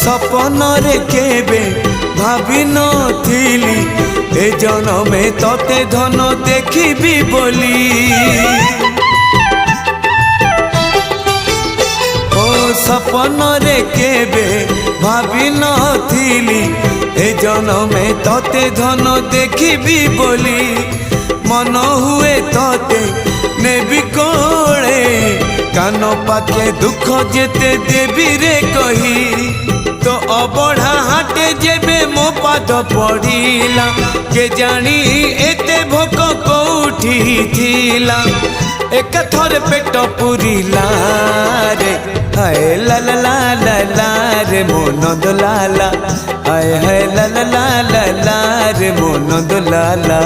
सपन रे केबे भाभी नथिली ए जनमे तते धन देखिबी बोली। ओ सपन रे केबे भाभी नथिली ए जनमे तते धन देखिबी बोली। मन हुए तते नेबी कोले कान पाखे दुख जेते देवी रे कही। तो अबढ़ा हाटे जेबे मो पाद पड़िला के जानी एते भोक कोठी थिला। एक थर पेट पुरिला रे हाय ला ला ला ला ला रे मो नंद लाला हाय हाय ला ला ला ला ला रे मो नंद लाला।